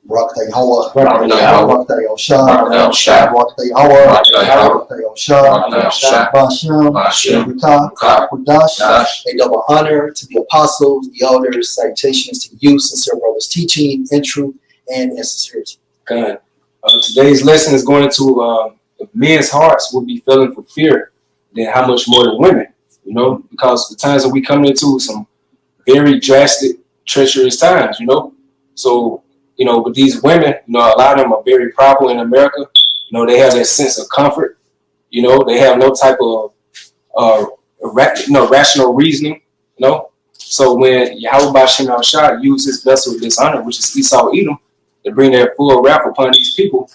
Rakta Yahweh, Rakta Rakta Yosha, Shah, Rakta Yahweh, Rakta Rakta Yosha, Bashem, Ruka, Kudash. A double honor to the apostles, the elders, salutations to you, sincere brothers, teaching in truth and in sincerity. God. Today's lesson is going to men's hearts will be feeling for fear, then how much more than women, you know, because the times that we come into some very drastic, treacherous times, you know. So, you know, with these women, you know, a lot of them are very powerful in America. You know, they have that sense of comfort. You know, they have no type of rational reasoning, you know. So when Yahweh Bashem Shah used his vessel of dishonor, which is Esau Edom, to bring their full wrath upon these people,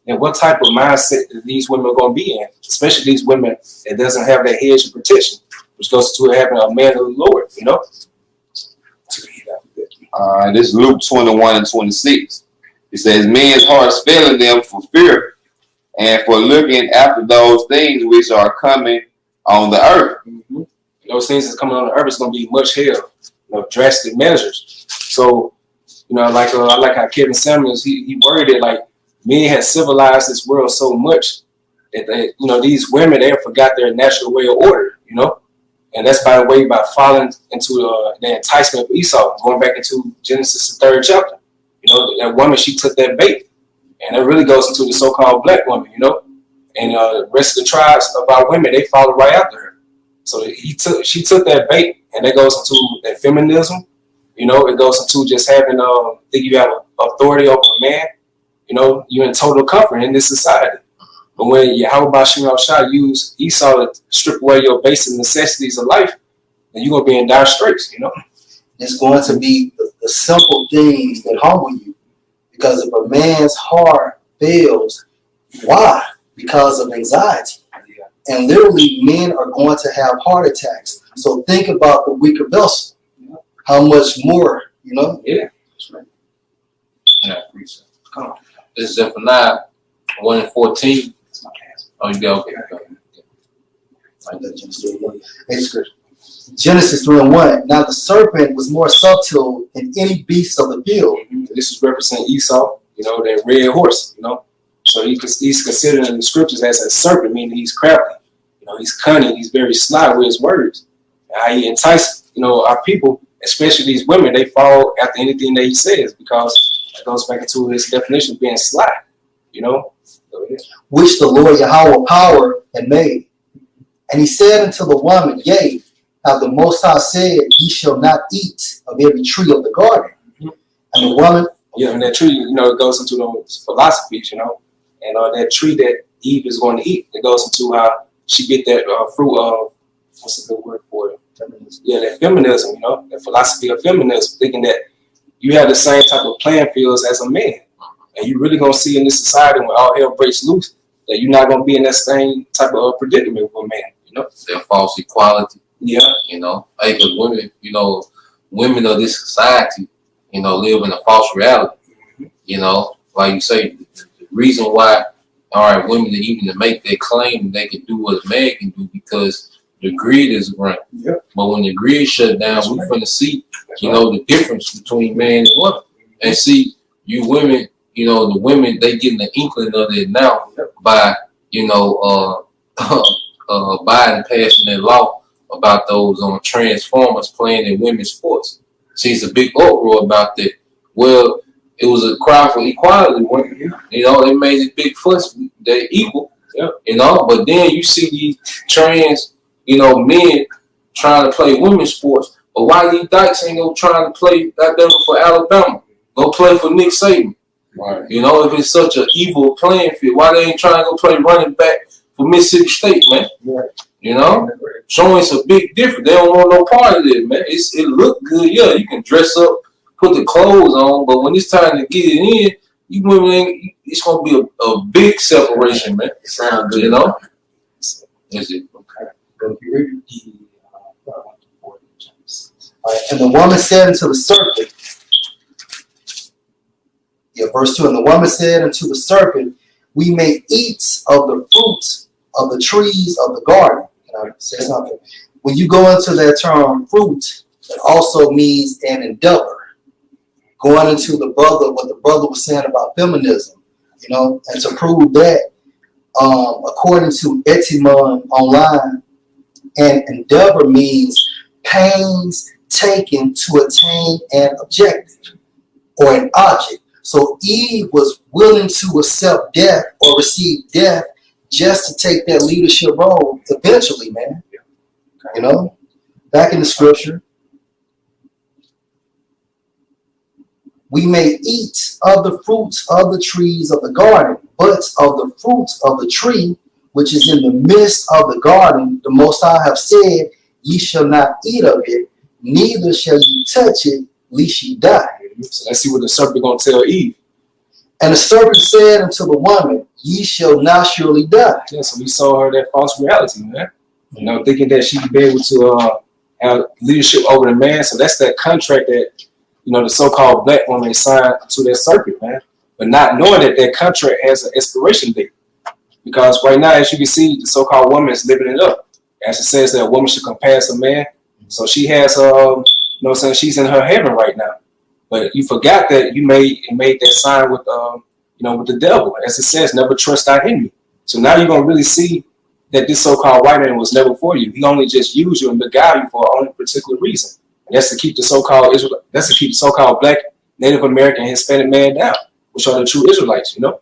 and what type of mindset that these women are going to be in, especially these women that doesn't have that hedge of protection, which goes to having a man of the Lord, you know. This is Luke 21 and 26. It says, men's hearts failing them for fear and for looking after those things which are coming on the earth. Mm-hmm. Those things that's coming on the earth is going to be much hell, you know, drastic measures. So, you know, like I like how Kevin Samuels, he worded it like, men have civilized this world so much that they, you know, these women, they have forgot their natural way of order, you know. And that's by the way, by falling into the enticement of Esau, going back into Genesis, the 3rd chapter. You know, that woman, she took that bait. And it really goes into the so-called black woman, you know. And the rest of the tribes of our women, they followed right after her. So she took that bait, and that goes into that feminism. You know, it goes into just having, think you have authority over a man. You know, you're in total comfort in this society. But when Yahweh Bashem Shah used Esau to strip away your basic necessities of life, then you're going to be in dire straits, you know? It's going to be the simple things that humble you. Because if a man's heart fails, why? Because of anxiety. Yeah. And literally, men are going to have heart attacks. So think about the weaker vessel. Yeah. How much more, you know? Yeah, that's right. Yeah, come on. This is Zephaniah 1 and 14. Oh, you go. Okay. Genesis 3 and 1. Now the serpent was more subtle than any beast of the field. Mm-hmm. This is representing Esau, you know, that red horse, you know. So he's considered in the scriptures as a serpent, meaning he's crafty. You know, he's cunning, he's very sly with his words. How he entices, you know, our people, especially these women, they fall after anything that he says, because it goes back into his definition of being sly, you know. Which the Lord Yahweh power had made. And he said unto the woman, yea, have the Most High said, ye shall not eat of every tree of the garden. Mm-hmm. And the woman... Yeah, and that tree, you know, it goes into those philosophies, you know. And that tree that Eve is going to eat, it goes into how she get that fruit of, what's the good word for it? Feminism. Yeah, that feminism, you know, that philosophy of feminism, thinking that you have the same type of playing fields as a man. And you're really going to see in this society when all hell breaks loose that you're not going to be in that same type of predicament with a man, you know? That false equality. Yeah. You know, because women, you know, women of this society, you know, live in a false reality. Mm-hmm. You know, like you say, the reason why, all right, women even to make their claim they can do what a man can do because the greed is running. Yeah. But when the greed shut down, we're going to see, you know, the difference between man and woman. And see, you women, you know, the women, they getting the inkling of it now by, you know, Biden passing that law about those transformers playing in women's sports. See, it's a big uproar about that. Well, it was a cry for equality. You know, they made this big fuss. They're equal, you know. But then you see these trans, you know, men trying to play women's sports. But why these dykes ain't go trying to play goddamn for Alabama? Go play for Nick Saban. Right. You know, if it's such an evil playing field, why they ain't trying to go play running back for Mississippi State, man? Right. You know, showing it's a big difference. They don't want no part of it, man. It look good, yeah. You can dress up, put the clothes on, but when it's time to get it in, you women ain't. It's gonna be a big separation, man. It sounds good, you know. Is it okay? And the woman said unto the serpent. Yeah, verse 2. And the woman said unto the serpent, we may eat of the fruit of the trees of the garden. Can I say something? When you go into that term fruit, it also means an endeavor. going into what the brother was saying about feminism, and to prove that, according to Etimon online, an endeavor means pains taken to attain an objective or an object. So Eve was willing to accept death or receive death just to take that leadership role eventually, man. Back in the scripture, we may eat of the fruits of the trees of the garden, but of the fruits of the tree which is in the midst of the garden, the Most High have said, ye shall not eat of it, neither shall ye touch it, lest ye die. So let's see what the serpent gonna tell Eve. And the serpent said unto the woman, ye shall not surely die. Yeah, so we saw her that false reality, man. Thinking that she'd be able to have leadership over the man. So that's that contract that, the so-called black woman signed to that serpent, man. But not knowing that that contract has an expiration date. Because right now, as you can see, the so-called woman is living it up. As it says that a woman should compass a man. So she has, she's in her heaven right now. But you forgot that you made that sign with, with the devil. As it says, never trust thy enemy. So now you're going to really see that this so-called white man was never for you. He only just used you and beguiled you for a only particular reason. And that's to keep the so-called Israel, that's to keep the so-called black, Native American, Hispanic man down, which are the true Israelites, We're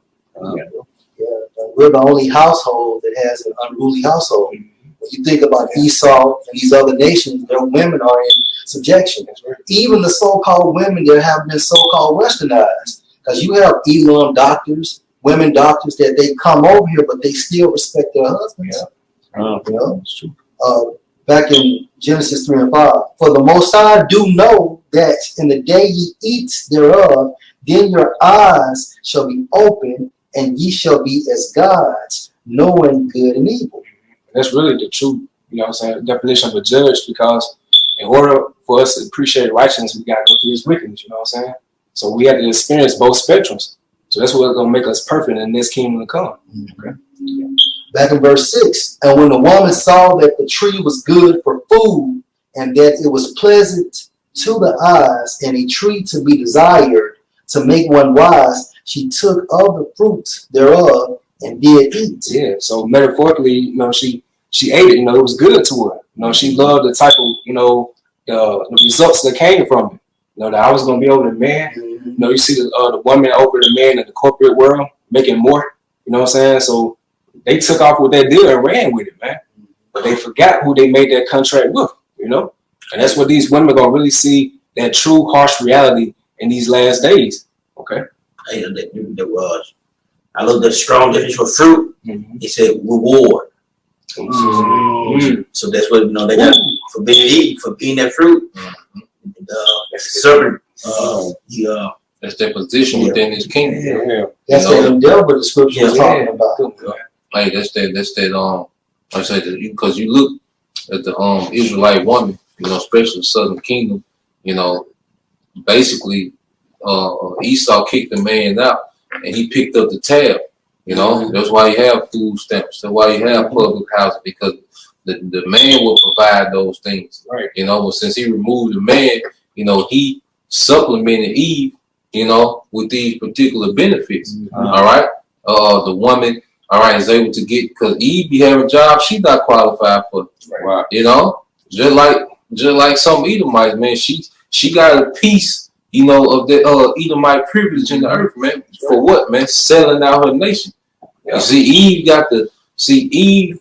the only household that has an unruly household. When you think about Esau and these other nations, their women are in subjection. Even the so-called women that have been so-called westernized. Because you have Elam doctors, women doctors that they come over here, but they still respect their husbands. It's true. Back in Genesis 3 and 5, for the Most High do know that in the day ye eat thereof, then your eyes shall be open, and ye shall be as gods, knowing good and evil. That's really the true, definition of a judge, because in order for us to appreciate righteousness, we got to go through his wickedness, So we have to experience both spectrums. So that's what's going to make us perfect in this kingdom to come. Okay. Back in verse 6, and when the woman saw that the tree was good for food, and that it was pleasant to the eyes, and a tree to be desired, to make one wise, she took of the fruit thereof and did eat. Yeah, so metaphorically, she ate it, it was good to her. She loved the type of, the results that came from it. That I was going to be over the man. You see the woman over the man in the corporate world making more. You know what I'm saying? So they took off with that deal and ran with it, man. But they forgot who they made that contract with, And that's what these women are going to really see, that true harsh reality in these last days. Okay? I looked at the strong definition for fruit. It said reward. So that's what they got for eating that fruit. Serpent. That's their position within this kingdom. Yeah. That's what the devil the scripture is talking about. Like that's that like I said, because you look at the Israelite woman, especially the Southern Kingdom, basically Esau kicked the man out and he picked up the tab. That's why you have food stamps. That's why you have public housing, because the man will provide those things. Right. But since he removed the man, he supplemented Eve, with these particular benefits. All right. The woman, all right, is able to get, because Eve be having jobs she not qualified for. Right. Just like some Edomites, man. She got a piece, of the Edomite privilege in the earth, man. For what, man? Selling out her nation. Yeah. You see, Eve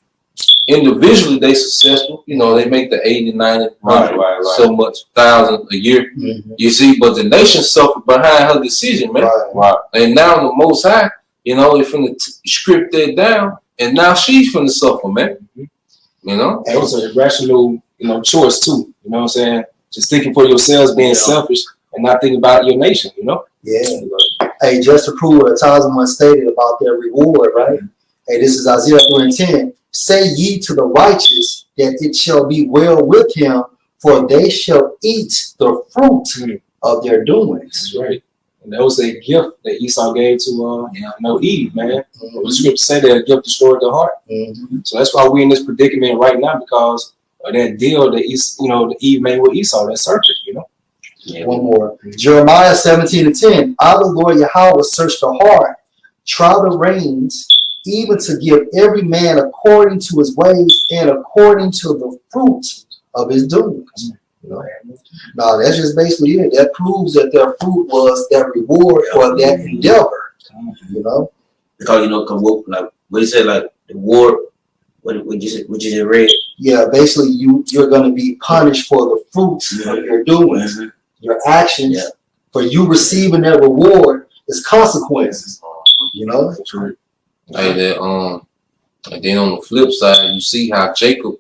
individually they successful. They make the 80, 90, 100, so much thousand a year. You see, but the nation suffered behind her decision, man. Right. And now the Most High, they're finna script that down, and now she's finna suffer, man. And it was an irrational, choice too. You know what I'm saying? Just thinking for yourselves, being selfish, and not thinking about your nation. Yeah. Hey, just to prove what Tazman stated about their reward, right? Hey, this is Isaiah 3:10. Say ye to the righteous that it shall be well with him, for they shall eat the fruit of their doings. That's right. And that was a gift that Esau gave to Eve, man. The scripture said that a gift destroyed the heart. So that's why we're in this predicament right now, because of that deal that Eve made with Esau, that serpent, Yeah. One more. Jeremiah 17:10. I, the Lord Yahweh, will search the heart, try the reins, even to give every man according to his ways and according to the fruit of his doings. You know? Now, that's just basically it. That proves that their fruit was their reward for that endeavor. You know? Because, you know, like, what you said, like, the war, what you just read. Yeah, basically, you're going to be punished for the fruits of your doings, your actions. Yeah. For you receiving that reward is consequences. You know? Hey, that and then on the flip side, you see how Jacob,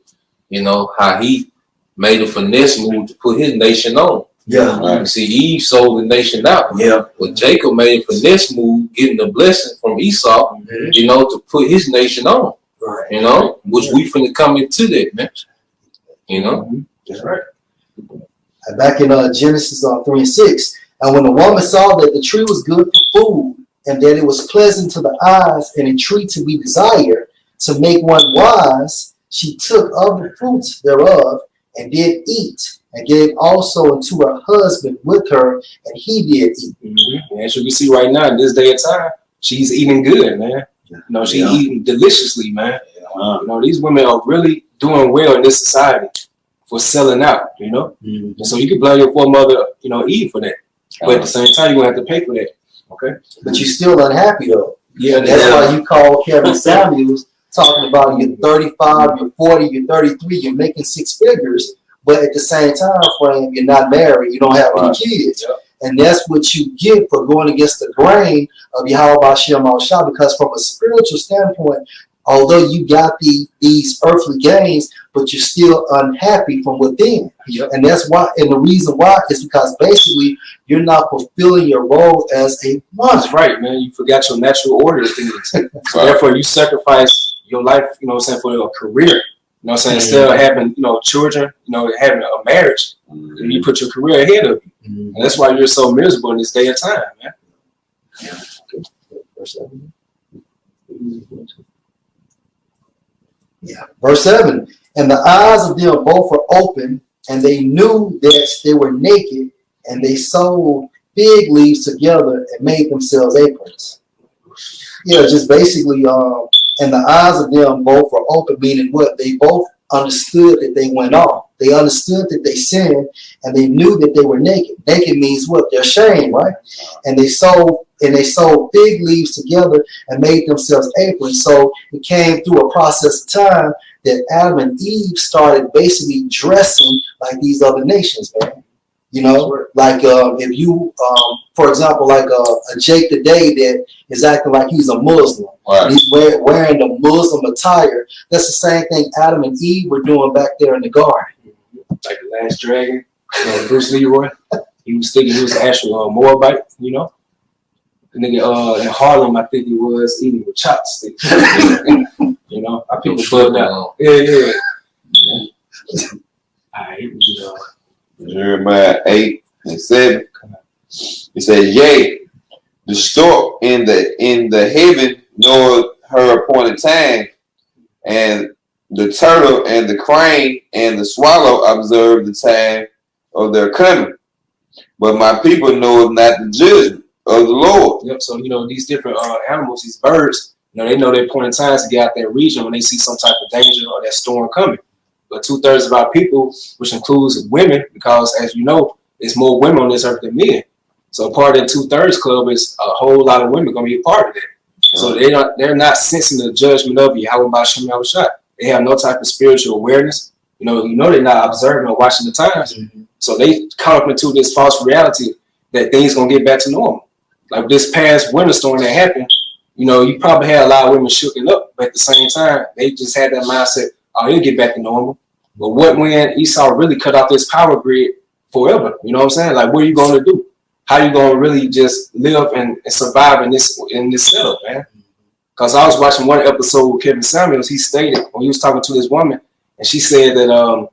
you know, how he made a finesse move to put his nation on. Yeah. You see, Eve sold the nation out. Yeah. But Jacob made a finesse move, getting the blessing from Esau, you know, to put his nation on. Right. You know, which we finna come into that, man. You know? That's right. Back in Genesis 3:6, and when the woman saw that the tree was good for food, and that it was pleasant to the eyes, and a tree to be desired, to make one wise, she took of the fruits thereof, and did eat, and gave also unto her husband with her, and he did eat. And as you can see right now, in this day and time, she's eating good, man. You know, she's eating deliciously, man. You know, these women are really doing well in this society for selling out, you know. And so you can blame your foremother, you know, Eve for that. But at the same time, you're going to have to pay for that. Okay? But you're still unhappy, though. Yeah, That's why you call Kevin Samuels talking about you're 35, you're 40, you're 33, you're making six figures, but at the same time frame, you're not married, you don't have any kids. Yep. And that's what you get for going against the grain of Yahweh Shem Al-Shah, because from a spiritual standpoint, although you got these earthly gains, but you're still unhappy from within. Yep. And that's why, and the reason why is because basically you're not fulfilling your role as a mother. That's right, man. You forgot your natural order of things. So therefore you sacrifice your life, you know what I'm saying, for a career. You know what I'm saying? Instead of having, you know, children, you know, having a marriage, and you put your career ahead of you. And that's why you're so miserable in this day and time, man. Verse 7. And the eyes of them both were open, and they knew that they were naked, and they sewed fig leaves together and made themselves aprons. Yeah, just basically, and the eyes of them both were open, meaning what? They both understood that they went off. They understood that they sinned, and they knew that they were naked. Naked means what? They're ashamed, right? And they sewed fig leaves together and made themselves aprons. So it came through a process of time that Adam and Eve started basically dressing like these other nations, man. You know, like if you, for example, like a Jake today that is acting like he's a Muslim. Right. He's wearing the Muslim attire. That's the same thing Adam and Eve were doing back there in the garden. Like the Last Dragon, Bruce Leroy. He was thinking he was an actual Moabite, you know. The nigga in Harlem, I think he was eating with chopsticks. You know, I people bugged out. Yeah. All right, here we go. Jeremiah 8:7. It says, "Yea, the stork in the heaven knoweth her appointed time, and the turtle and the crane and the swallow observe the time of their coming. But my people knoweth not the judgment of the Lord." Yep. So you know these different animals, these birds, you know they know their appointed times to get out that region when they see some type of danger or that storm coming. But 2/3 of our people, which includes women, because as you know, there's more women on this earth than men. So part of the 2/3 club is a whole lot of women going to be a part of that. So they're not sensing the judgment of Yahweh B'Shem Yahushua. They have no type of spiritual awareness. You know they're not observing or watching the times. So they caught up into this false reality that things gonna get back to normal. Like this past winter storm that happened, you know, you probably had a lot of women shooken up, but at the same time, they just had that mindset, oh, it'll get back to normal. But what when Esau really cut off this power grid forever? You know what I'm saying? Like, what are you gonna do? How you gonna really just live and survive in this setup, man? Because I was watching one episode with Kevin Samuels. He stated when he was talking to this woman, and she said that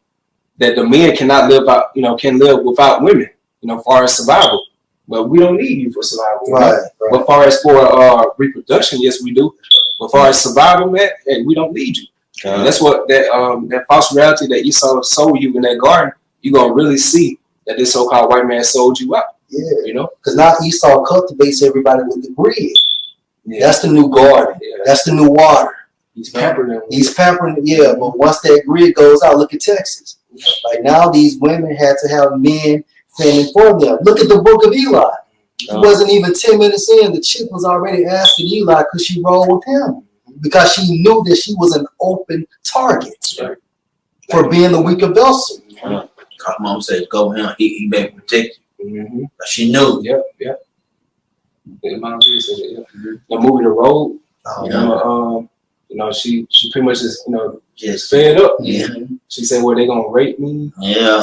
that the men cannot live out, you know, can live without women, you know, as far as survival. But we don't need you for survival. Right. But as far as for reproduction, yes, we do. But as far as survival, man, hey, we don't need you. And that's what that false reality that Esau sold you in that garden, you're gonna really see that this so-called white man sold you out. Yeah. You know? Because now Esau cultivates everybody with the grid. Yeah. That's the new garden. Yeah. That's the new water. He's pampering them. He's pampering, yeah, but once that grid goes out, look at Texas. Like now these women had to have men fending for them. Look at the book of Eli. It wasn't even 10 minutes in, the chick was already asking Eli could she roll with him because she knew that she was an open target for being the weaker vessel. Mom said, "Go him. He may protect you." But she knew. Yep. The movie The Road. You know, she pretty much just Just fed up. Yeah. She said, "Well, they gonna rape me? Yeah.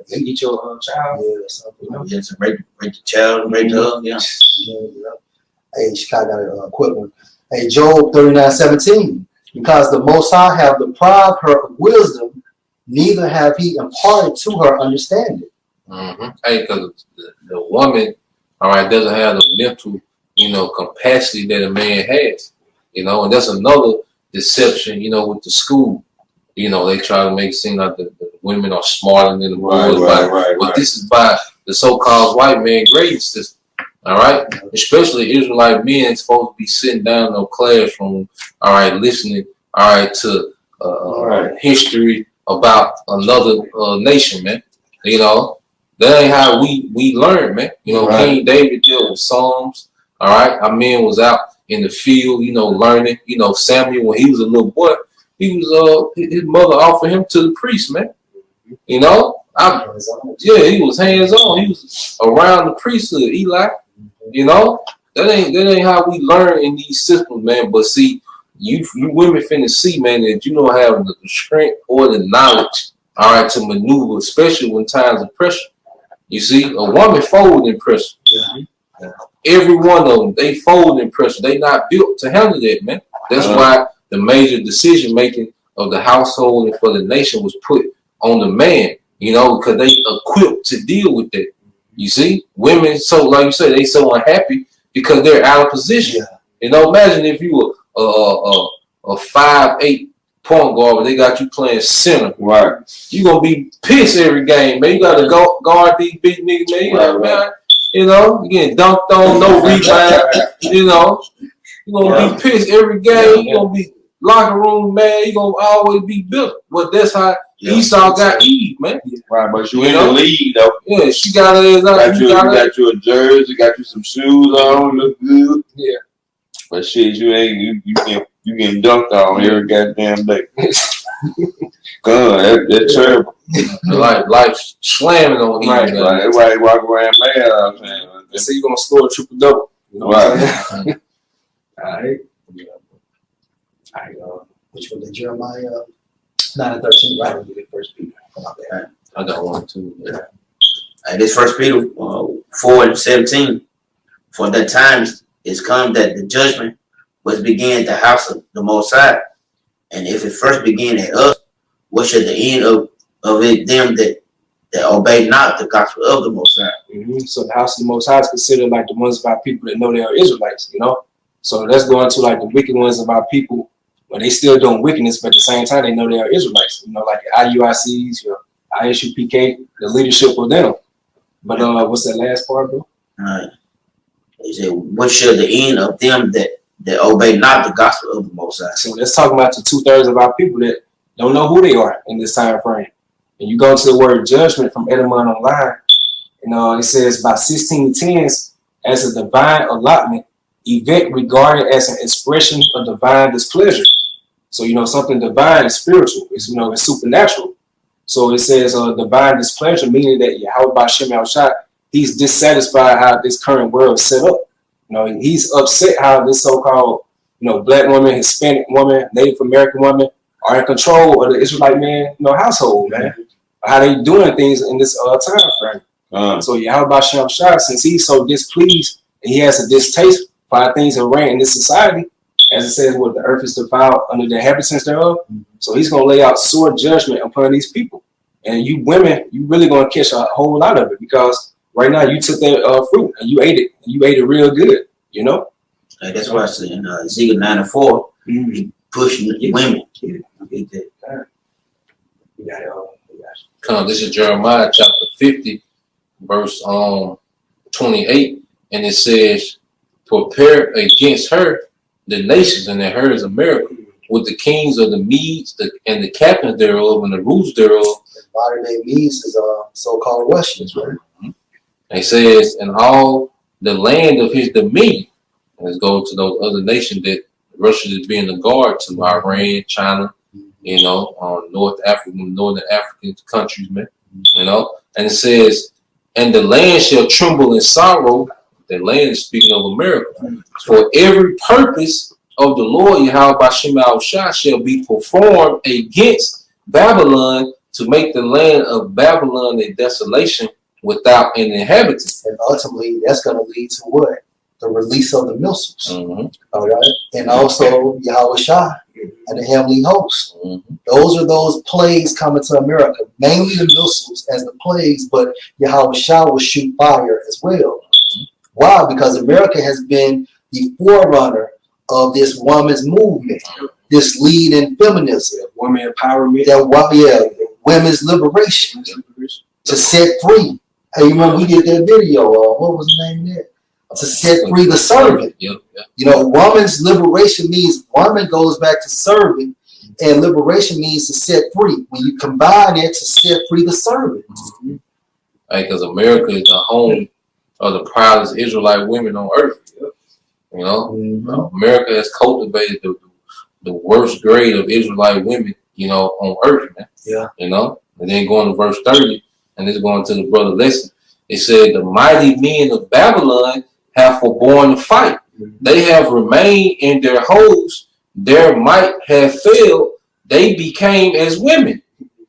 They eat your child? Yeah, something. You know, just rape the child, rape her. Yeah. Hey, Chicago got a quick one. Hey, Job 39:17. Because the Most High have deprived her of wisdom, neither have he imparted to her understanding. Hey, because the woman, all right, doesn't have the mental, capacity that a man has, and that's another deception, with the school. They try to make it seem like the women are smarter than the boys. But this is by the so-called white man grading system. All right, especially Israelite men supposed to be sitting down in no classroom. All right, listening. All right, to history about another nation, man. That ain't how we learn, man. King David dealt with Psalms. All right, our men was out in the field, learning. Samuel when he was a little boy. He was his mother offered him to the priest, man. He was hands on. He was around the priesthood, Eli. That ain't how we learn in these systems, man. But see, you women finna see, man, that you don't have the strength or the knowledge, all right, to maneuver, especially when times of pressure. You see, a woman fold in pressure. Every one of them, they fold in pressure. They not built to handle that, man. That's why the major decision making of the household and for the nation was put on the man, because they equipped to deal with that. You see, women, so like you say, they so unhappy because they're out of position. Imagine if you were a 5'8" point guard, but they got you playing center. Right. You gonna be pissed every game, man. You gotta go guard these big niggas, man. Man. You getting dunked on, no rebound. You gonna be pissed every game. You gonna be locker room, man. You gonna always be built. But that's how Esau got Eve, man. Right, but you in the league though. Yeah, she got her. Got you a jersey, got you some shoes on, look good. Yeah. But shit, you getting dunked on every goddamn day. God, that's terrible. Like slamming on Eve. Right, everybody walk around mad all the time. They say you're gonna score a triple double. Right. Alright. Which one? Jeremiah 9:13, right? First Peter. I got one too. Yeah. This First Peter 4:17. For the times is come that the judgment was begin at the house of the Most High, and if it first begin at us, what should the end of it them that obey not the gospel of the Most High? So the house of the Most High is considered like the ones of our people that know they are Israelites, So let's go into like the wicked ones of our people when they still doing wickedness, but at the same time they know they are Israelites, like the IUICs, your ISUPK, the leadership of them. But what's that last part, bro? He said, what should the end of them that obey not the gospel of the Most High? So let's talk about the 2/3 of our people that don't know who they are in this time frame. And you go to the word judgment from Edemon Online, and it says by 1610s as a divine allotment, event regarded as an expression of divine displeasure. So something divine is spiritual. It's it's supernatural. So it says divine displeasure, meaning that Yahweh B'Shem Al-Shai, he's dissatisfied how this current world is set up. He's upset how this so-called, black woman, Hispanic woman, Native American woman are in control of the Israelite man, household, man. How they doing things in this time frame. So Yahweh B'Shem Shai, since he's so displeased and he has a distaste for how things are ran in this society, as it says, the earth is defiled under the inhabitants thereof. So he's gonna lay out sore judgment upon these people. And you women, you really gonna catch a whole lot of it because right now you took that fruit and you ate it. And you ate it real good, Like that's why I said in Ezekiel 9:4, he pushing women. You got it all. This is Jeremiah chapter 50, verse 28, and it says, "Prepare against her the nations," and that her is America, "with the kings of the Medes and the captains thereof and the rulers thereof." Modern day Medes is so-called Russians, right? And it says, "and all the land of his dominion." And let's go to those other nations that Russia is being a guard to: Iran, China, Northern African countries, man. And it says, "and the land shall tremble in sorrow." The land is speaking of America. "For every purpose of the Lord Yahweh B'Shem Yahushua shall be performed against Babylon, to make the land of Babylon a desolation without an inhabitant." And ultimately, that's going to lead to what? The release of the missiles. All right. And also Yahweh Shai and the heavenly host. Those are those plagues coming to America. Mainly the missiles as the plagues, but Yahweh Shai will shoot fire as well. Why? Because America has been the forerunner of this women's movement, this lead in feminism, women empowerment, women's liberation, to set free. Hey, you remember we did that video? What was the name of that? To set free the servant. Woman's liberation means woman goes back to serving, and liberation means to set free. When you combine it, to set free the servant. Because America is the home of the proudest Israelite women on earth. America has cultivated the worst grade of Israelite women, on earth, man. Yeah. And then going to verse 30, and it's going to the brother lesson. It said, "the mighty men of Babylon have forborne to fight. They have remained in their hosts. Their might have failed. They became as women.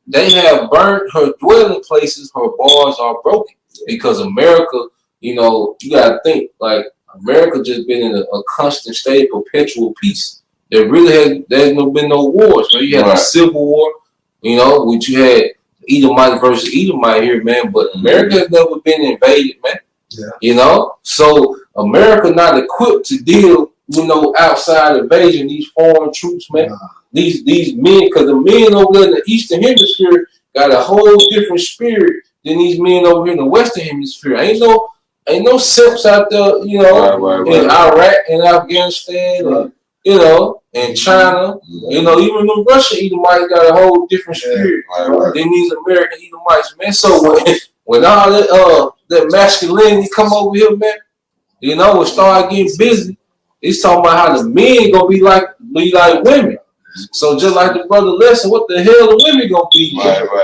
They have burnt her dwelling places. Her bars are broken." Because America, you got to think, like, America just been in a constant state of perpetual peace. There's been no wars. Man. You had the Civil War, which you had Edomite versus Edomite here, man. But America has never been invaded, man. Yeah. So America not equipped to deal, outside invasion, these foreign troops, man. These men, because the men over there in the Eastern Hemisphere got a whole different spirit than these men over here in the Western Hemisphere. Ain't no simps out there, in Iraq and Afghanistan, and China. Even the Russian Edomites got a whole different spirit than these American Edomites, man. So when all that masculinity come over here, man, and start getting busy, it's talking about how the men gonna be like women. So just like the brother lesson, what the hell the women gonna be?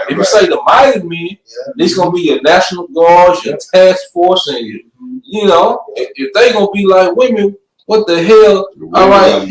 If you say the mighty men, this gonna be your National Guards, your task force, and if they gonna be like women, what the hell? All right,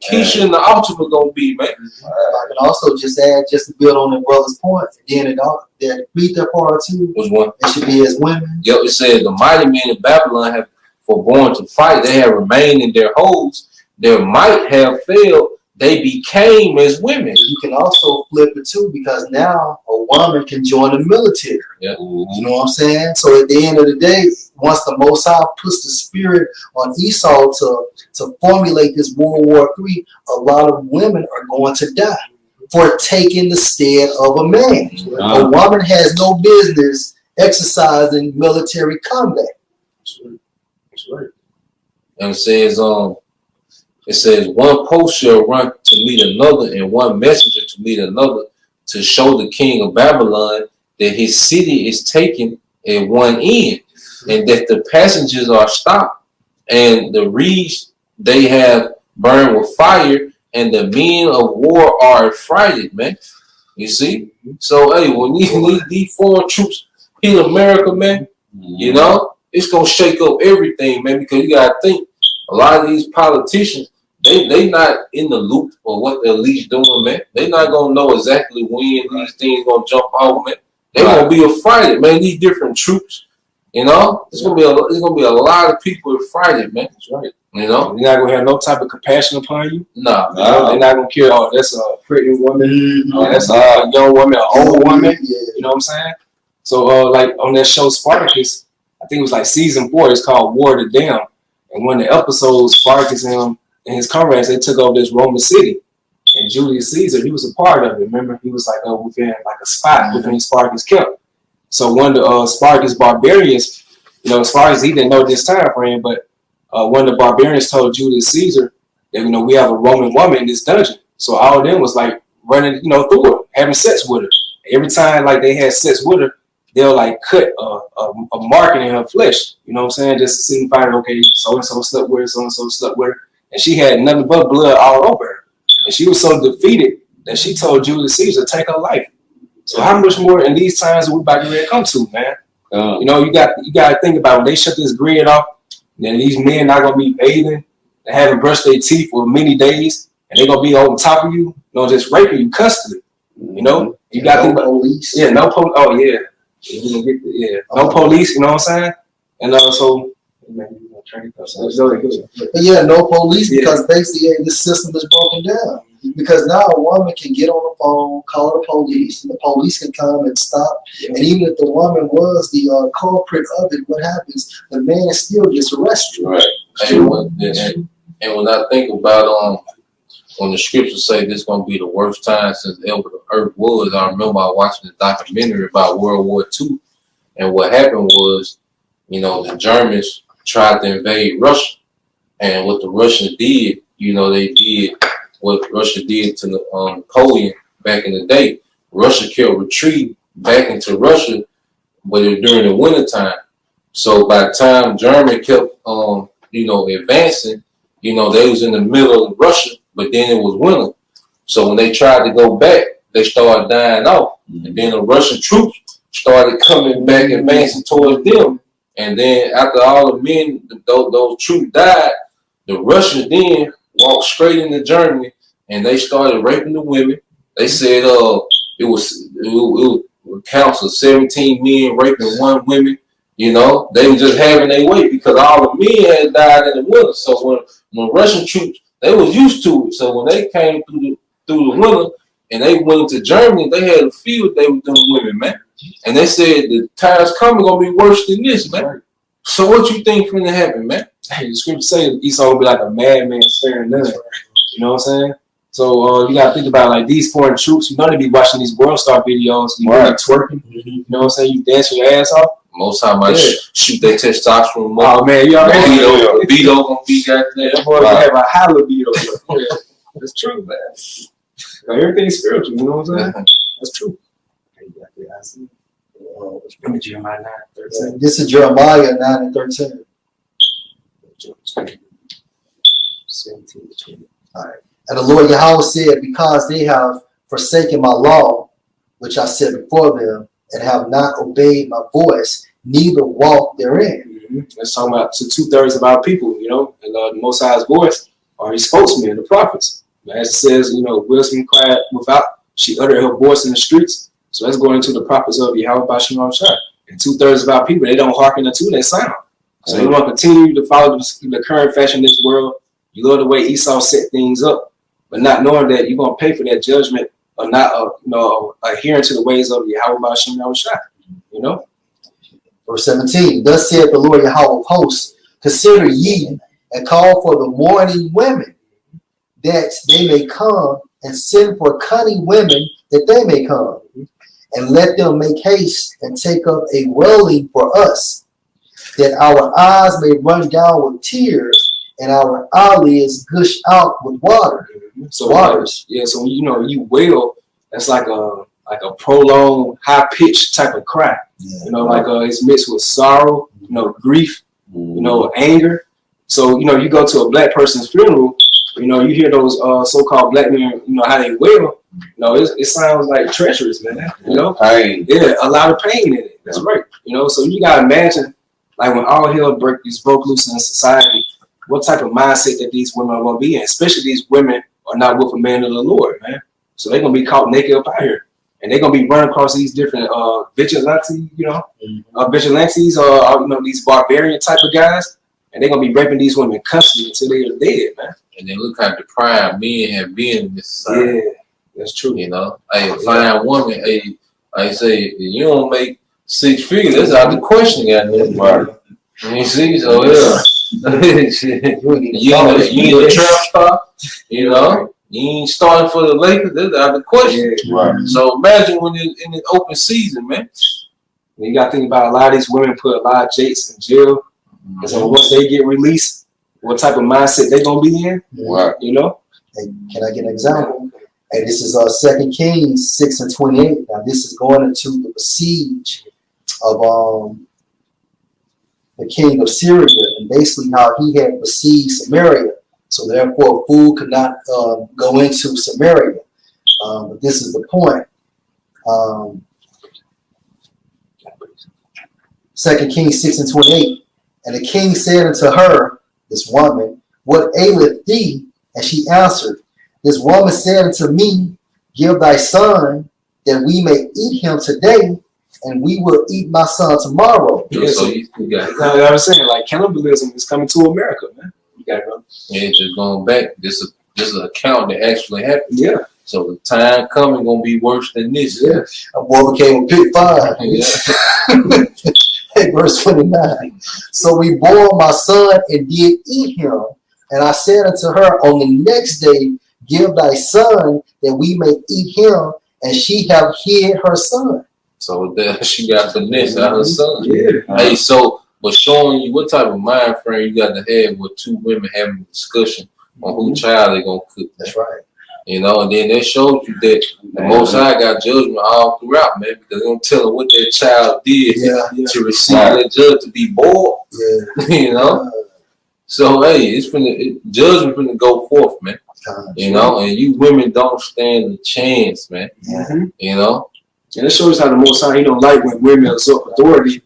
Keisha and the ultimate gonna be, man. I can also just add, just to build on the brother's point, then that read that part too. Which one? It should be as women. Yep, it says the mighty men of Babylon have forborne to fight. They have remained in their holes. Their might have failed. They became as women. You can also flip it too, because now a woman can join the military. Yeah. You know what I'm saying? So at the end of the day, once the Most High puts the spirit on Esau to formulate this World War III, a lot of women are going to die for taking the stead of a man. A woman has no business exercising military combat. That's right. And it says, "one post shall run to meet another, and one messenger to meet another, to show the king of Babylon that his city is taken at one end, and that the passengers are stopped, and the reeds they have burned with fire, and the men of war are affrighted," man. You see? So, hey, when these foreign troops hit America, man, it's going to shake up everything, man, because you got to think, a lot of these politicians, they not in the loop of what the elite's doing, man. They not gonna know exactly when these things gonna jump out, man. They gonna be affrighted, man. These different troops, it's gonna be a lot of people affrighted, man. That's right. You're not gonna have no type of compassion upon you. Nah. They're not gonna care. Oh, that's a pretty woman. That's a young woman, an old woman. You know what I'm saying? So, like on that show Spartacus, I think it was like season 4. It's called War to Them, and one of the episodes, Spartacus and his comrades, they took over this Roman city, And Julius Caesar, he was a part of it. Remember, he was like within like a spot within Spartacus camp. So one of the Spartacus barbarians, Spartacus, he didn't know this time frame, but one of the barbarians told Julius Caesar that we have a Roman woman in this dungeon. So all of them was like running, through her, having sex with her. Every time like they had sex with her, they'll like cut a mark in her flesh. You know what I'm saying? Just to signify that, okay, so and so slept with her, so and so slept with her, and she had nothing but blood all over her. And she was so defeated that she told Julius Caesar to take her life. So how much more in these times that we about to come to, man? You got to think about when they shut this grid off, then these men not gonna be bathing and haven't brushed their teeth for many days, and they're gonna be on top of you, just raping you constantly. You got to think about police. Yeah, no police. Oh yeah, no police. You know what I'm saying? And so. But yeah, no police because basically this system is broken down. Because now a woman can get on the phone, call the police, and the police can come and stop. And even if the woman was the culprit of it, what happens? The man still gets arrested. Right. And when I think about when the scriptures say this is going to be the worst time since ever the earth was, I remember watching a documentary about World War II, and what happened was, the Germans tried to invade Russia, and what the Russians did, they did what Russia did to Napoleon back in the day. Russia kept retreating back into Russia, but it was during the wintertime. So by the time Germany kept, advancing, they was in the middle of Russia, but then it was winter. So when they tried to go back, they started dying off. And then the Russian troops started coming back, advancing towards them. And then after all the men, those troops died, the Russians then walked straight into Germany, and they started raping the women. They said it was counts of 17 men raping one woman. They were just having their way because all the men had died in the winter. So when Russian troops, they was used to it. So when they came through the winter and they went into Germany, they had to feel what they were doing women, man. And they said the time's coming gonna be worse than this, man. So what you think finna happen, man? Hey, the scripture say Esau will be like a madman staring none. You know what I'm saying? So you gotta think about like these foreign troops. They be watching these World Star videos. You really twerking. You know what I'm saying? You dancing your ass off. Most time I shoot their testosterone. Oh man, you already Vito gonna be got there. That boy have a high libido. That's true, man. Everything's spiritual. You know what I'm saying? That's true. Jeremiah 9:13. This is Jeremiah 9:13. 17 to 20. All right. And the Lord Yahweh said, because they have forsaken my law, which I set before them, and have not obeyed my voice, neither walked therein. Let's talk about 2/3 of our people, and the Most High's voice are his spokesmen, the prophets. As it says, wisdom cried without, she uttered her voice in the streets. So let's go into the prophets of Yahweh Bashim Shai. And 2/3 of our people, they don't hearken unto their sound. So you want to continue to follow the current fashion of this world. You love the way Esau set things up, but not knowing that you're going to pay for that judgment or not, adhering to the ways of Yahweh Bashim Shai. Verse 17, thus saith the Lord Yahweh of hosts, consider ye and call for the mourning women, that they may come, and send for cunning women, that they may come. And let them make haste and take up a wailing for us, that our eyes may run down with tears, and our eyelids gush out with water. So waters. So you wail, that's like a prolonged, high-pitched type of cry. It's mixed with sorrow, grief, anger. So, you go to a black person's funeral, you hear those so-called black men, how they wail. It sounds like treacherous, man. Pain. Yeah, a lot of pain in it. That's right. So you gotta imagine, like when all hell broke loose in society, what type of mindset that these women are gonna be in. Especially these women are not with a man of the Lord, man. So they're gonna be caught naked up out here, and they're gonna be running across these different vigilantes, vigilantes, these barbarian type of guys, and they're gonna be raping these women constantly until they are dead, man. And then look how deprived men have been in this society. Yeah, that's true. A fine woman, I say, you don't make 6 figures, that's out the question, right? You see, so yeah. you in the trap star, You ain't starting for the Lakers. That's the other question. Yeah. Right. So imagine when it's in the open season, man. And you got to think about a lot of these women put a lot of jakes in jail. And so once they get released, what type of mindset they gonna be in? Right. You know? Hey, can I get an example? Hey, this is 2 Kings 6:28. Now this is going into the besiege of the king of Syria, and basically how he had besieged Samaria. So therefore, food could not go into Samaria. But this is the point. 2 Kings 6:28. And the king said unto her, this woman, what aileth thee? And she answered, this woman said unto me, give thy son, that we may eat him today, and we will eat my son tomorrow. Yeah, So so you got you know what I'm saying? Like cannibalism is coming to America, man. You got to go. and just going back. This is an account that actually happened. Yeah. So the time coming gonna be worse than this. Yeah. A boy became a pit 5. Yeah. Hey, verse 29. So we bore my son and did eat him. And I said unto her, on the next day, give thy son that we may eat him. And she have hid her son. So there she got finesse out her son. Yeah. Hey, so but showing you what type of mind frame you got to have with two women having a discussion on who child they gonna cook. That's right. You know, and then they showed you that the Most High got judgment all throughout, man, because they don't tell them what that child did to receive that judge to be bored. Yeah. You know, so hey, judgment finna go forth, man. You know, and you women don't stand a chance, man. Mm-hmm. You know, and it shows how the Most High, he don't like when women usurp authority.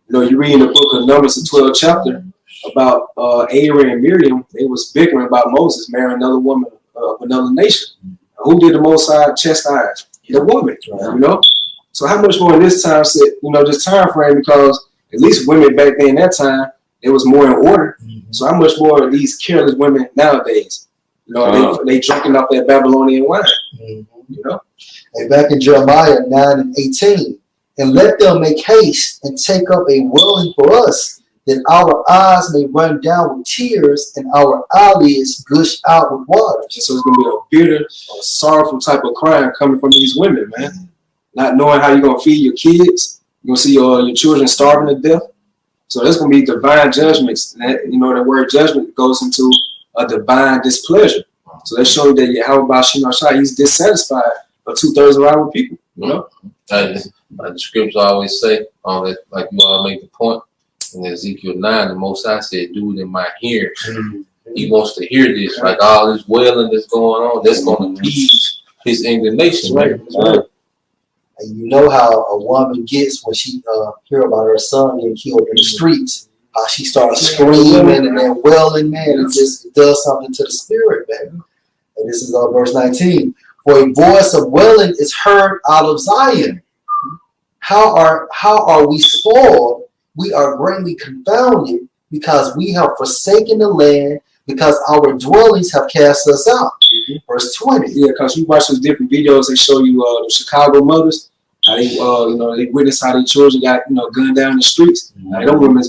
You know, you read in the book of Numbers, the 12th chapter, about Aaron and Miriam. They was bickering about Moses marrying another woman of another nation. Who did the Most High chastise? The woman. You know. So how much more in this time set? You know, this time frame, because at least women back then that time it was more in order. So how much more of these careless women nowadays? You know, they drinking off that Babylonian wine. You know. And back in Jeremiah 9:18, and let them make haste and take up a dwelling for us, that our eyes may run down with tears and our eyelids gush out with water. So it's gonna be a bitter, sorrowful type of crime coming from these women, man. Not knowing how you're gonna feed your kids, you're gonna see your children starving to death. So there's gonna be divine judgments. You know, the word judgment goes into a divine displeasure. So they show you that how about Shai, he's dissatisfied with 2/3 of our people. You know, like the scriptures always say, like you all make the point. In Ezekiel 9, the Most High said, do it in my hearing. He wants to hear this, like all this wailing that's going on, that's going to appease his indignation. right. And you know how a woman gets when she hear about her son getting killed in the streets. How she starts screaming and then wailing, man. It does something to the spirit, man. And this is verse 19. For a voice of wailing is heard out of Zion. How are we spoiled? We are greatly confounded, because we have forsaken the land, because our dwellings have cast us out. Verse 20. Yeah, because you watch those different videos, they show you the Chicago mothers, how they they witness how their children got gunned down in the streets. Like, no women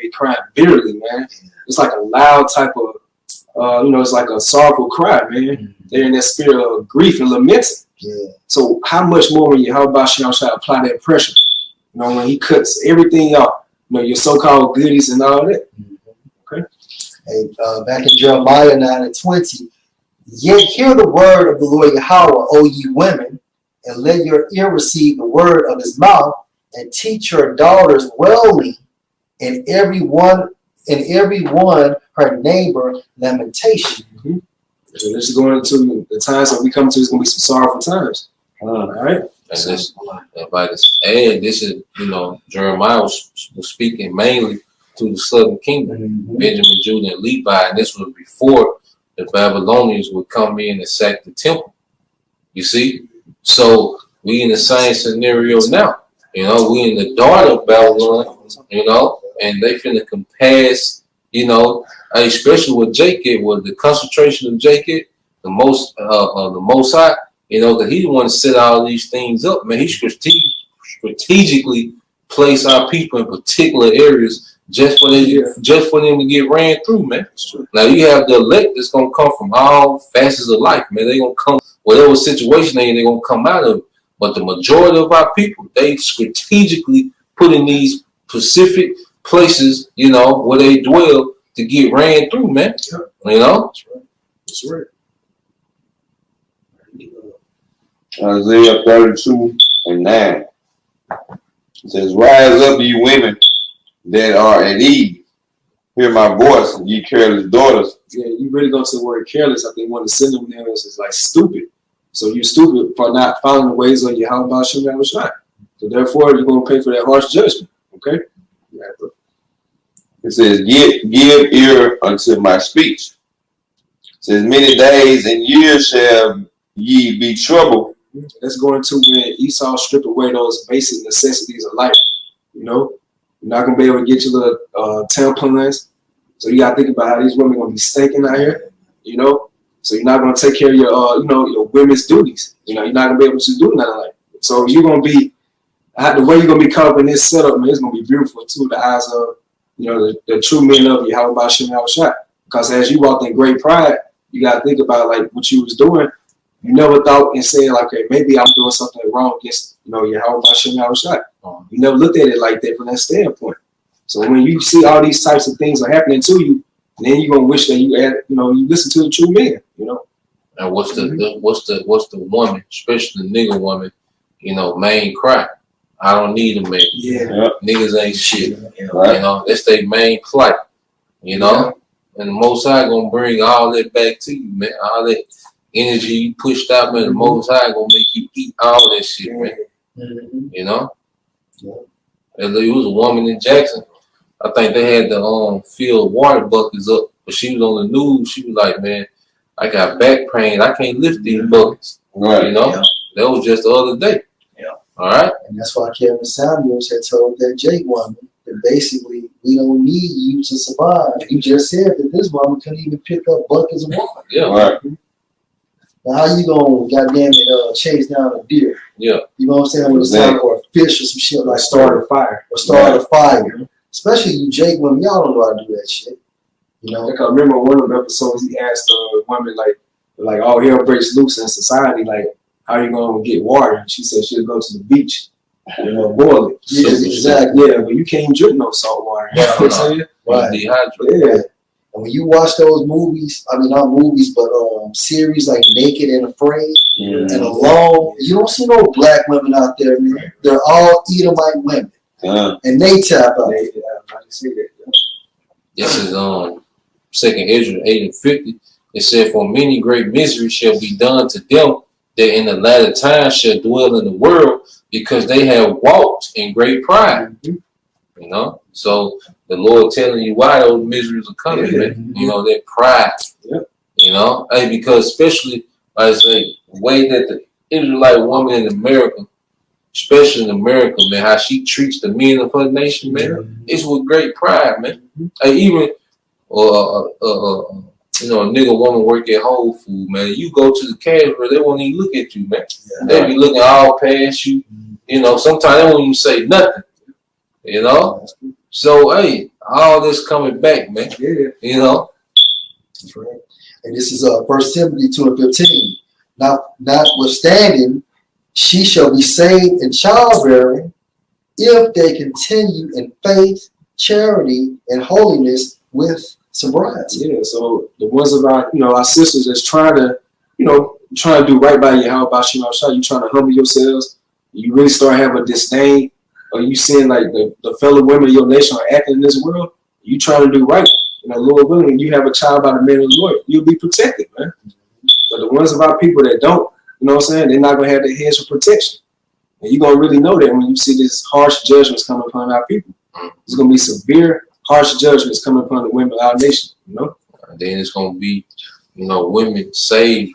be crying bitterly, man. It's like a loud type of it's like a sorrowful cry, man. They're in that spirit of grief and lamenting. Yeah. So how much more when how about Shai apply that pressure? You know, when he cuts everything off, your so-called goodies and all that. Okay. And back in Jeremiah 9:20, yet hear the word of the Lord Yahweh, O ye women, and let your ear receive the word of his mouth, and teach your daughters wailing, and every one her neighbor lamentation. So this is going into the times that we come to. It's going to be some sorrowful times. All right. And this, this is, Jeremiah was speaking mainly to the southern kingdom, Benjamin, Judah, and Levi, and this was before the Babylonians would come in and sack the temple. You see, so we in the same scenario now. We in the daughter of Babylon. And they finna compass. Especially with Jacob, with the concentration of Jacob, the most High. Because he didn't want to set all these things up, man. He strategically place our people in particular areas just for them to get ran through, man. Now you have the elect that's gonna come from all facets of life, man. They gonna come whatever situation they gonna come out of it. But the majority of our people, they strategically put in these specific places, you know, where they dwell to get ran through, man. You know? That's right. Isaiah 32:9. It says, "Rise up, ye women that are at ease. Hear my voice, ye careless daughters." Yeah, you really go to the word careless. I think one of the synonyms is like stupid. So you're stupid for not following the ways of Yahweh Shem Yahushua. So therefore, you're going to pay for that harsh judgment. Okay? It says, give ear unto my speech. It says, "Many days and years shall ye be troubled." Let's go into when Esau stripped away those basic necessities of life. You know, you're not going to be able to get your little tampons. So you got to think about how these women are going to be stinking out here. You know, so you're not going to take care of your, you know, your women's duties. You know, you're not going to be able to do nothing like that. So you're going to be, the way you're going to be covered in this setup, man, it's going to be beautiful too, the eyes of, you know, the true men of Yahweh Shem Yahushua. Because as you walked in great pride, you got to think about like what you was doing. You never thought and said, like, okay, maybe I'm doing something wrong against, you know, Yahweh Shem Yahushua. You never looked at it like that from that standpoint. So when you see all these types of things are happening to you, then you're gonna wish that you listen to the true men, you know. And what's the woman, especially the nigga woman, you know, main cry? I don't need a man. Yeah. Niggas ain't shit. Right. You know, that's their main plight. You know? And the Most High gonna bring all that back to you, man. All that energy you pushed out, man, the Most High gonna make you eat all that shit, man. You know? It was a woman in Jackson. I think they had to fill water buckets up, but she was on the news. She was like, "Man, I got back pain. I can't lift these buckets." Right. You know, that was just the other day. All right. And that's why Kevin Samuels had told that Jake woman that basically we don't need you to survive. He just said that this woman couldn't even pick up buckets of water. Yeah. Right. Now how you gonna goddamn it chase down a deer? Yeah. You know what I'm saying? With a Exactly. or a fish or some shit like Start a fire. or start a fire. Especially you Jake women, y'all don't know how to do that shit. You know? Like I remember one of the episodes he asked a woman like all hell breaks loose in society, like how you gonna get water? And she said she'll go to the beach, you know, boil it. Yeah, exactly. Yeah, but you can't drink no salt water. You know what I'm saying? Right. Dehydrated. Yeah. And when you watch those movies, I mean not movies, but series like Naked and Afraid and Alone, you don't see no black women out there, man. They're all Edomite women. And they tap out. This is 2nd Ezra 8:50. It said, "For many great miseries shall be done to them that in the latter time shall dwell in the world, because they have walked in great pride." You know, so the Lord telling you why those miseries are coming, man. You know, that pride. You know, hey, because especially like I say, the way that the Israelite woman in America, especially in America, man, how she treats the men of her nation, man, it's with great pride, man. Like even you know, a nigga woman work at Whole Foods, man. You go to the cash where they won't even look at you, man. They be looking all past you. You know, sometimes they won't even say nothing. You know? So hey, all this coming back, man. You know? That's right. And this is 1 Timothy 2:15. Notwithstanding, she shall be saved in childbearing if they continue in faith, charity, and holiness with sobriety. Yeah, so the ones of our sisters that's trying to do right by you, how about you trying to humble yourselves, you really start having a disdain, or you seeing like the fellow women of your nation are acting in this world, you trying to do right. You know, Lord willing, you have a child by the man of the Lord, you'll be protected, man. But the ones of our people that don't, you know what I'm saying, they're not going to have their heads for protection. And you're going to really know that when you see this harsh judgments coming upon our people. There's going to be severe, harsh judgments coming upon the women of our nation, you know? And then it's going to be, you know, women saved,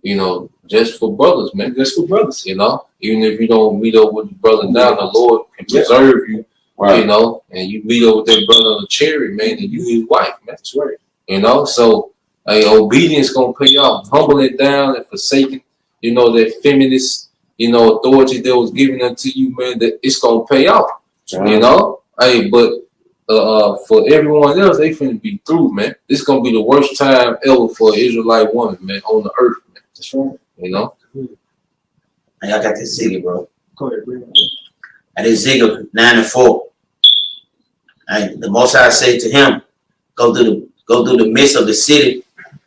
you know, just for brothers, man. Just for brothers. You know, even if you don't meet up with the brother now, the Lord can preserve you, you know, and you meet up with that brother on the chariot, man, and you his wife, man. That's right. You know, so obedience going to pay off. Humbling down and forsaking, you know, that feminist, you know, authority that was given unto you, man, that it's going to pay off. You know, hey, but for everyone else, they finna be through, man. This gonna be the worst time ever for an Israelite woman, man, on the earth, man. That's right. You know? And y'all got this Ziggy, bro. Go ahead, bring it. And this Ziggy 9:4. And the Most High said to him, go through the midst of the city,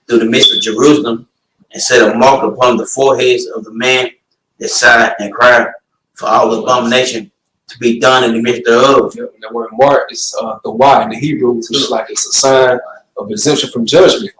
through the midst of Jerusalem, and set a mark upon the foreheads of the man that sighed and cried for all abomination to be done in the midst thereof. Yep. And that word mark is the Y in the Hebrew, which is like it's a sign of exemption from judgment.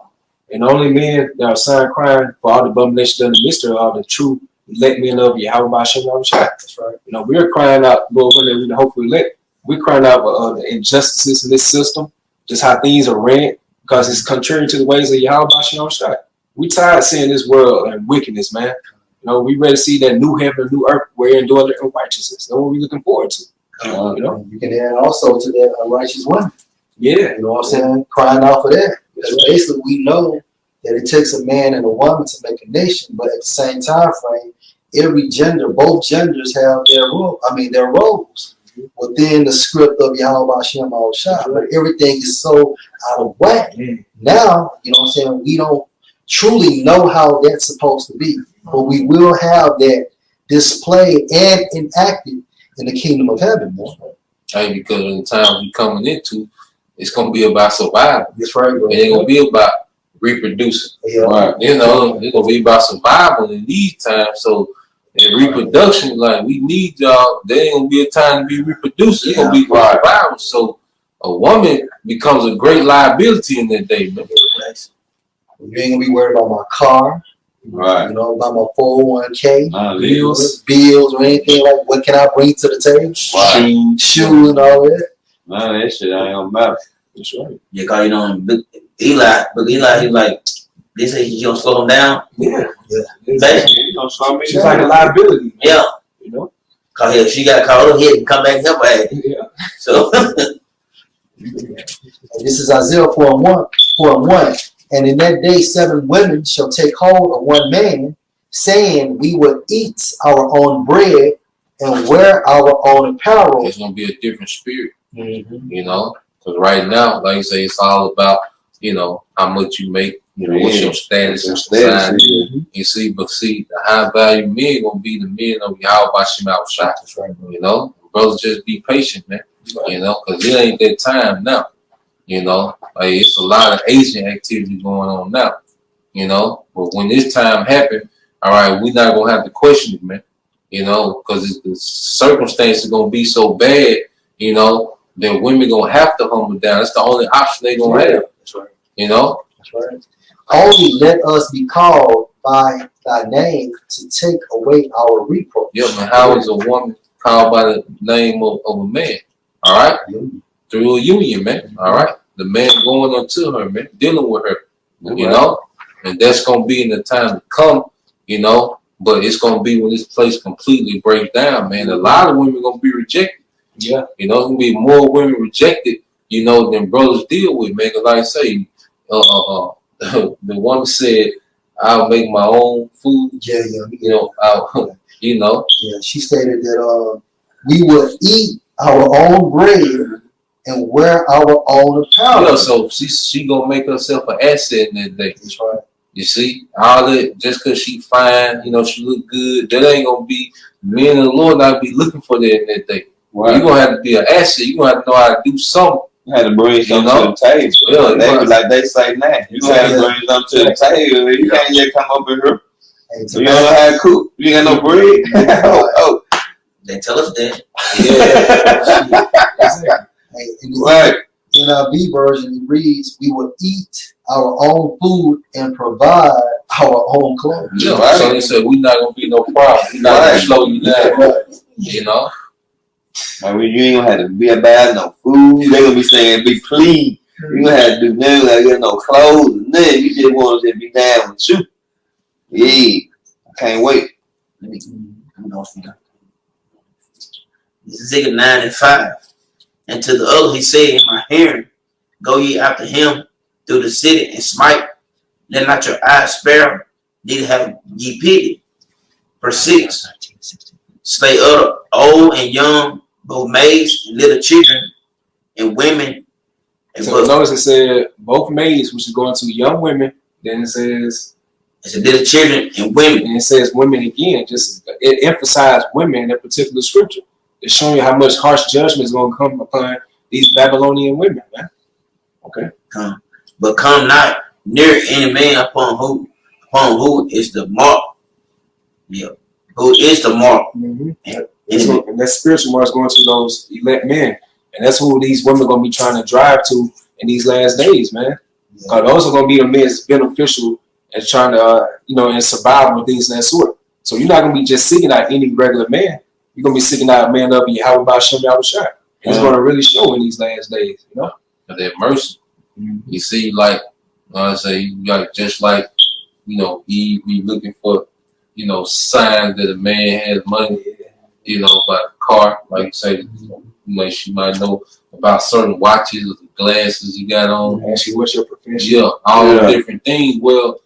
And only men that are signed crying for all the abomination done in the midst thereof are the true elect men of Yahweh Hashem Yahushua. That's right. You know, we're crying out, Lord, when we hopefully elect. We're crying out for the injustices in this system, just how things are ran, because it's contrary to the ways of Yahweh Yahushua. We tired of seeing this world and wickedness, man. You know, we ready to see that new heaven, new earth, where in dwelling in righteousness. That's what we're looking forward to. You know, you can add also to that unrighteous women. Yeah, You know what I'm saying? Crying out for that. Because basically we know that it takes a man and a woman to make a nation, but at the same time frame, every gender, both genders have their role. Their roles within the script of Yahweh Hashem Yahushua. But everything is so out of whack. Now, you know what I'm saying? We don't truly know how that's supposed to be, but we will have that displayed and enacted in the kingdom of heaven. Hey, because in the time we're coming into, it's gonna be about survival. That's right, bro. It ain't gonna be about reproducing. Yeah. Right. You know, it's gonna be about survival in these times. So in reproduction, like we need y'all, there ain't gonna be a time to be reproducing. It's gonna be for survival. So a woman becomes a great liability in that day, man. You ain't gonna be worried about my car, Right. you know, about my 401k, bills, or anything like what can I bring to the table? Right. Shoes and all that. None of that shit ain't gonna matter. That's right. Yeah, cause you know, Big Eli, he's like, they say he's gonna slow him down. Yeah. Basically, You gonna slow me She's down. like a liability. yeah. You know? Cause if she got caught up here and come back and help her. Yeah. So This is Isaiah 4:1. And in that day 7 women shall take hold of one man, saying, we will eat our own bread and wear our own apparel. It's gonna be a different spirit, you know. Because right now, like you say, it's all about, you know, how much you make, you know, what's your status in society. You see, but see, the high value men gonna be the men of Yahweh Hashem Yahushua. That's right, bro. You know, brothers, just be patient, man. You know, because it ain't that time now. You know, like it's a lot of Asian activity going on now. You know, but when this time happen, all right, we're not gonna have to question it, man. You know, because the circumstances gonna be so bad. You know, that women gonna have to humble down. That's the only option they gonna have. That's right. You know. That's right. Only let us be called by thy name to take away our reproach. Yeah, man. How is a woman called by the name of a man? All right, through a union, man. All right, the man going unto her, man, dealing with her. You know, and that's gonna be in the time to come. You know, but it's gonna be when this place completely breaks down, man. A lot of women gonna be rejected. Yeah, you know, it's gonna be more women rejected, you know, than brothers deal with, man. Cause like I say, the woman said, "I'll make my own food." Yeah. You know, you know. Yeah, she stated that we will eat our own bread and wear our own apparel. Yeah, so she gonna make herself an asset in that day. That's right. You see, all that just cause she fine, you know, she look good. That ain't gonna be men and the Lord not be looking for that in that day. Right. You gonna have to be an asset. You gonna have to know how to do something. You had to bring something to the table. Yeah, they like they say now. You had to bring something to the table. You can't just come up in here. You don't know how to cook. You ain't got no bread. oh. They tell us that. Yeah. Right. In our B version, it reads, "We will eat our own food and provide our own clothes." Yeah, right. So they said we're not gonna be no problem. We're not gonna slow you down. Right. You know. I mean, you ain't gonna have to be about no food. They gonna be saying be clean. You gonna have to do nothing like get no clothes and nothing. You just want to be down with you. Yeah, I can't wait. Let me know. This is Ezekiel 9:5. And to the other he said in my hearing, go ye after him through the city and smite. Let not your eyes spare, neither have ye pity. Verse 6. Slay up old and young, both maids and little children, and women. And So notice it said both maids, which is going to young women. Then it says it's a little children and women. and it says women again. Just it emphasized women in that particular scripture. It's showing you how much harsh judgment is going to come upon these Babylonian women, man. Okay. But come not near any man upon who is the mark. Yeah. Who is the mark. Mm-hmm. And that spiritual mark is going to those elect men. And that's who these women are going to be trying to drive to in these last days, man. Because those are going to be the men that's beneficial and trying to, and survival and things of that sort. So you're not going to be just seeking out any regular man. You're going to be seeking out a man up in Yahweh Ba'Shem Yahushua. It's going to really show in these last days, That mercy. You see, like I say, you got just like, Eve be looking for, signs that a man has money, by a car, like you say, she might know about certain watches or the glasses you got on. Actually, what's your profession? Yeah, all those different things. Well,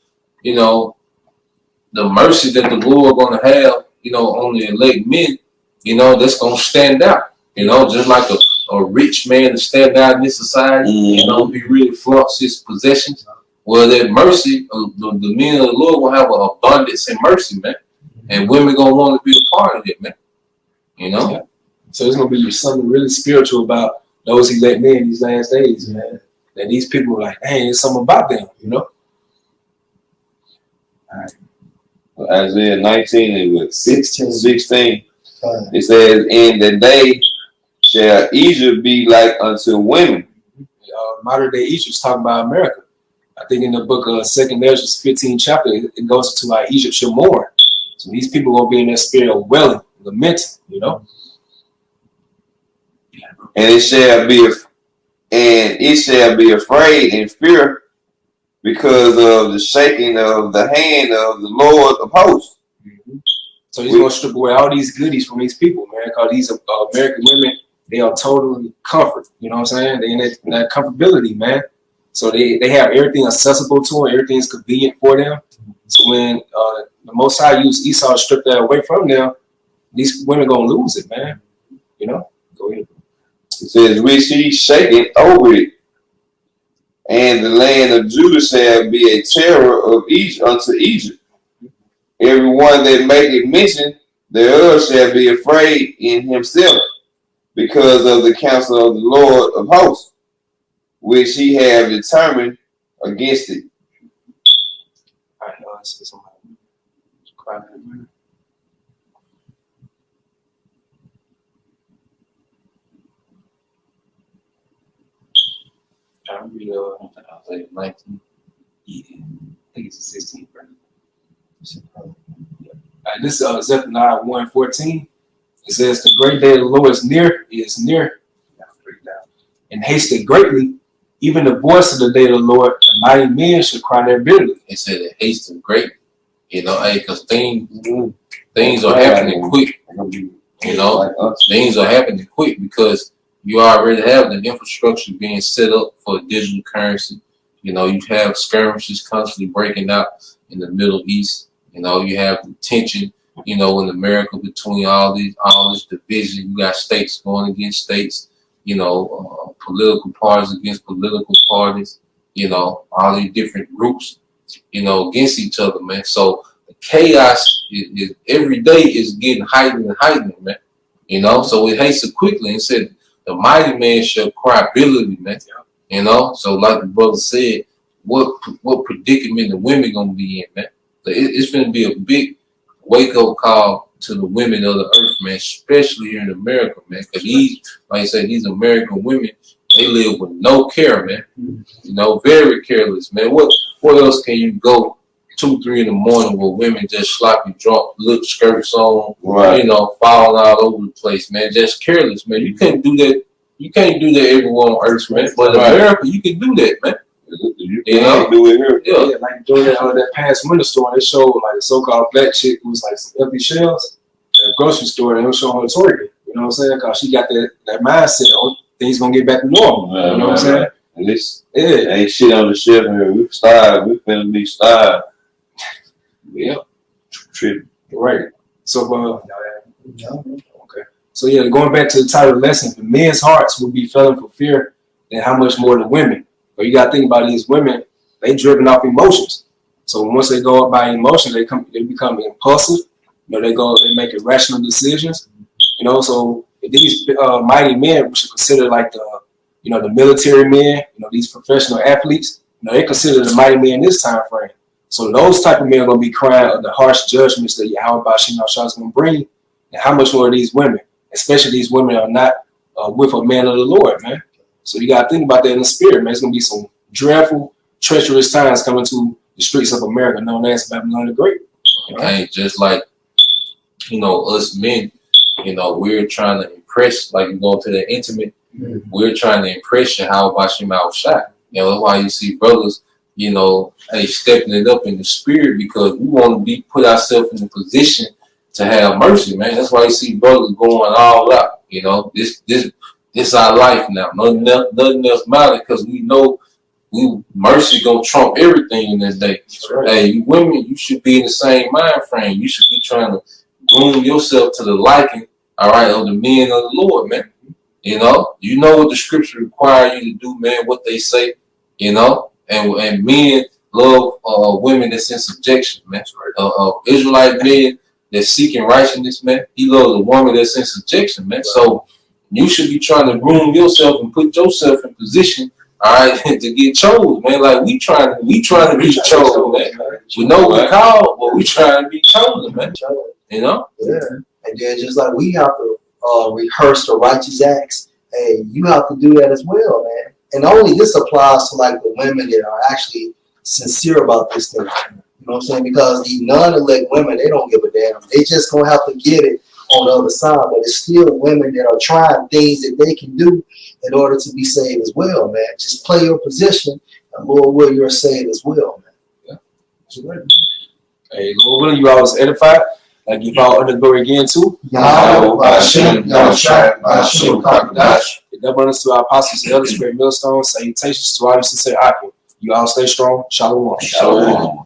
the mercy that the Lord gonna have, on the elect men, that's gonna stand out. Just like a rich man to stand out in this society, he really flaunts his possessions. Well, that mercy, the men of the Lord will have an abundance in mercy, man. And women gonna want to be a part of it, man. Yeah. So it's gonna be something really spiritual about those elect men in these last days, man. That these people are like, dang, there's something about them, All right. Well, Isaiah 19 and with 16. It says, "In the day shall Egypt be like unto women." Modern day Egypt's talking about America. I think in the book of 2nd Ezra 15 chapter, it goes to like Egypt shall mourn. So these people are gonna be in their spirit of wailing, lamenting, And it shall be afraid and fear because of the shaking of the hand of the Lord of hosts. So he's going to strip away all these goodies from these people, man, because these American women, they are totally comfort. You know what I'm saying? They in that comfortability, man. So they have everything accessible to them. Everything's convenient for them. So when the Most High used Esau to strip that away from them, these women going to lose it, man. Go ahead. It says, "Which he shaken over it, and the land of Judah shall be a terror of Egypt unto Egypt. Everyone that maketh mention thereof shall be afraid in himself, because of the counsel of the Lord of hosts, which he have determined against it." I know I see somebody crying. I'll read Isaiah 19. Yeah, I think it's the 16th verse. This is Zephaniah 1:14. It says, "The great day of the Lord is near. And hasted greatly. Even the voice of the day of the Lord, the mighty men should cry there bitterly." It said it hasted greatly. Because things are happening quick. Things are happening quick because you already have the infrastructure being set up for digital currency. You have skirmishes constantly breaking out in the Middle East. You have the tension, in America between all this division. You got states going against states, political parties against political parties, all these different groups, against each other, man. So the chaos is every day is getting heightened and heightened, man. So it hasted quickly and said, "The mighty man shall cry bitterly," man. So like the brother said, what predicament the women gonna be in, man? It's gonna be a big wake up call to the women of the earth, man, especially here in America, man. Because like I said, these American women, they live with no care, man. Very careless, man. What else can you go 2, 3 in the morning with women just sloppy drunk, little skirts on, falling all over the place, man, just careless, man. You can't do that. You can't do that everywhere on earth, man. But in America, you can do that, man. You can't do it here. Yeah, like during that past winter storm, they showed like a so-called black chick who was like some empty shells at a grocery store, and they were showing her Target. You know what I'm saying? Because she got that mindset on things gonna get back to normal. You know what I'm saying? And this ain't shit on the shelf here. We starved. We finna be starved. Yeah. Trip. Right. So, okay. So yeah, going back to the title of the lesson, the men's hearts will be failing for fear, then how much more the women? But you gotta think about these women, they driven off emotions. So once they go up by emotion, they become impulsive. They make irrational decisions. So these mighty men, we should consider like the military men, these professional athletes, they consider the mighty men in this time frame. So those type of men are gonna be crying of the harsh judgments that Yahweh Bashim Shah is gonna bring, and how much more these women, especially these women, are not with a man of the Lord, man. So you gotta think about that in the spirit, man. It's gonna be some dreadful, treacherous times coming to the streets of America, known as Babylon the Great. Hey, just like us men, we're trying to impress, like you go to the intimate, we're trying to impress you how about your mouth shot. That's why you see brothers, stepping it up in the spirit, because we want to put ourselves in a position to have mercy, man. That's why you see brothers going all out. This our life now. Nothing else matters, because we know mercy gonna trump everything in this day. Right. Hey, you women, you should be in the same mind frame. You should be trying to groom yourself to the liking, all right, of the men of the Lord, man. You know what the scripture require you to do, man. What they say, and men love women that's in subjection, man. Israelite men that's seeking righteousness, man. He loves a woman that's in subjection, man. So you should be trying to groom yourself and put yourself in position, all right, to get chosen, man. Like we trying to be chosen, man. We know we're called, but we trying to be chosen, man. Yeah. And then just like we have to rehearse the righteous acts, hey, you have to do that as well, man. And only this applies to like the women that are actually sincere about this thing. You know what I'm saying? Because the non-elect women, they don't give a damn. They just gonna have to get it on the other side. But it's still women that are trying things that they can do in order to be saved as well, man. Just play your position, and Lord will, you're saved as well, man. Yeah. Hey, Lord willing, you always edified. Like you all under glory again too. Yahweh, Hashem, Yahushua, Hashem, Kakadash. The abundance to our apostles and elders, great millstones. Salutations to our sincere Akim. You all stay strong. Shalom. Shalom.